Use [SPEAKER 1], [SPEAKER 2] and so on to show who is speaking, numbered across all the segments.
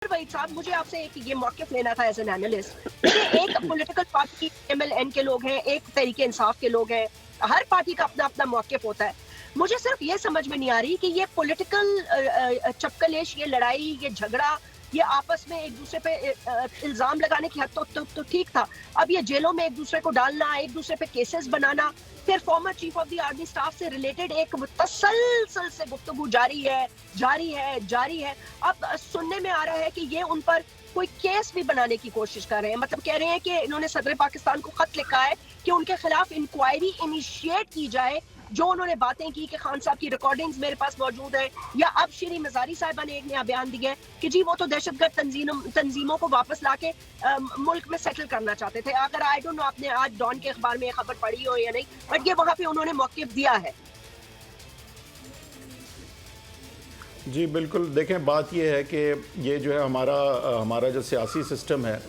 [SPEAKER 1] वहीद साहब, मुझे आपसे एक ये मौक़िफ़ लेना था एज़ एन एनालिस्ट। देखिए, एक पॉलिटिकल पार्टी MLN के लोग हैं, एक तहरीक इंसाफ के लोग हैं, हर पार्टी का अपना अपना मौक़िफ़ होता है। मुझे सिर्फ ये समझ में नहीं आ रही कि ये पॉलिटिकल चपकलेश, ये लड़ाई, ये झगड़ा, ये आपस में एक दूसरे पे इल्ज़ाम लगाने की हद तो ठीक था। अब ये जेलों में एक दूसरे को डालना, एक दूसरे पे केसेस बनाना, फिर former chief of the army staff से रिलेटेड एक तसलसल से गुफ्तगू जारी है। अब सुनने में आ रहा है कि ये उन पर कोई केस भी बनाने की कोशिश कर रहे हैं। मतलब कह रहे हैं कि इन्होंने सदर पाकिस्तान को खत लिखा है कि उनके खिलाफ इंक्वायरी इनिशिएट की जाए। जो उन्होंने बातें की कि खान साहब की रिकॉर्डिंग्स मेरे पास मौजूद है, या अब श्री मजारी साहिबा ने एक नया बयान दिया है कि जी वो तो दहशतगर्द तंजीमों को वापस लाके मुल्क में सेटल करना चाहते थे। अगर आई डोंट नो आपने आज डॉन के अखबार में ये खबर पढ़ी हो या नहीं, बट ये वहां पे उन्होंने मौक़िफ़ दिया है।
[SPEAKER 2] जी बिल्कुल, देखें बात ये है कि ये जो है हमारा जो सियासी सिस्टम है,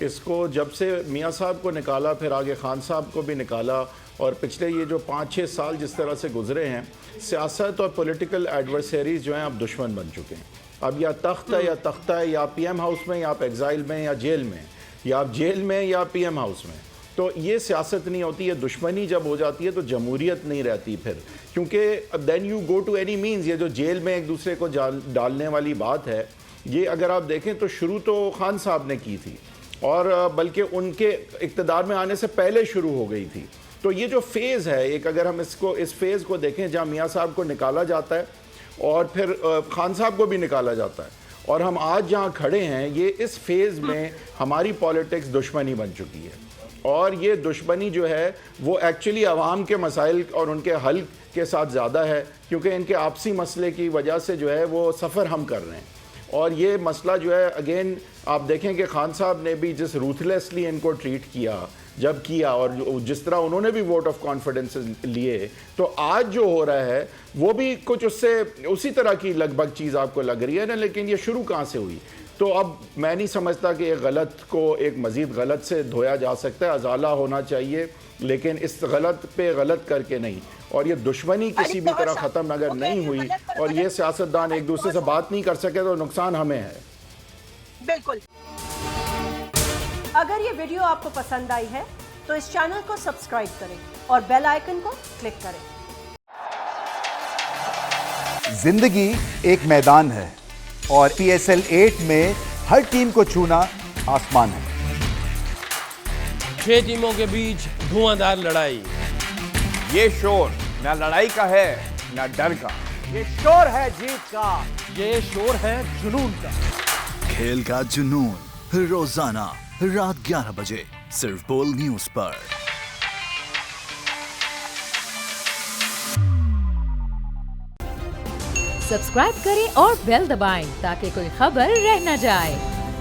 [SPEAKER 2] इसको जब से मियाँ साहब को निकाला, फिर आगे खान साहब को भी निकाला, और पिछले ये जो 5-6 साल जिस तरह से गुजरे हैं, सियासत और पॉलिटिकल एडवर्सरीज जो हैं अब दुश्मन बन चुके हैं। अब या तख्त है या तख्ता है, या PM हाउस में, या आप एग्ज़ाइल में, या जेल में, या आप जेल में या PM हाउस में। तो ये सियासत नहीं होती है। दुश्मनी जब हो जाती है तो जमहूरियत नहीं रहती फिर, क्योंकि then you go to any means. ये जो जेल में एक दूसरे को डालने वाली बात है, ये अगर आप देखें तो शुरू तो खान साहब ने की थी, और बल्कि उनके इक़्तिदार में आने से पहले शुरू हो गई थी। तो ये जो फेज़ है एक, अगर हम इस फेज़ को देखें जहाँ मियाँ साहब को निकाला जाता है और फिर खान साहब को भी निकाला जाता है, और हम आज जहाँ खड़े हैं, ये इस फेज़ में हमारी पॉलिटिक्स दुश्मनी बन चुकी है। और ये दुश्मनी जो है वो एक्चुअली अवाम के मसाइल और उनके हल के साथ ज़्यादा है, क्योंकि इनके आपसी मसले की वजह से जो है वो सफ़र हम कर रहे हैं। और ये मसला जो है, अगेन आप देखें कि खान साहब ने भी जिस रूथलेसली इनको ट्रीट किया जब किया, और जिस तरह उन्होंने भी वोट ऑफ कॉन्फिडेंस लिए, तो आज जो हो रहा है वो भी कुछ उससे उसी तरह की लगभग चीज़ आपको लग रही है ना। लेकिन ये शुरू कहाँ से हुई? तो अब मैं नहीं समझता कि एक गलत को एक मज़ीद गलत से धोया जा सकता है। अजाला होना चाहिए, लेकिन इस गलत पे गलत करके नहीं। और ये दुश्मनी किसी भी तरह ख़त्म अगर नहीं हुई और ये सियासतदान एक दूसरे से बात नहीं कर सके तो नुकसान हमें है।
[SPEAKER 1] बिल्कुल।
[SPEAKER 3] अगर ये वीडियो आपको पसंद आई है तो इस चैनल को सब्सक्राइब करें और बेल आइकन को क्लिक करें।
[SPEAKER 4] जिंदगी एक मैदान है और PSL 8 में हर टीम को छूना आसमान है।
[SPEAKER 5] 6 टीमों के बीच धुआंधार लड़ाई।
[SPEAKER 6] ये शोर ना लड़ाई का है ना डर का,
[SPEAKER 4] ये शोर है जीत का,
[SPEAKER 5] ये शोर है जुनून का।
[SPEAKER 7] खेल का जुनून रोजाना रात 11 बजे सिर्फ बोल न्यूज पर।
[SPEAKER 8] सब्सक्राइब करें और बेल दबाएं ताकि कोई खबर रह न जाए।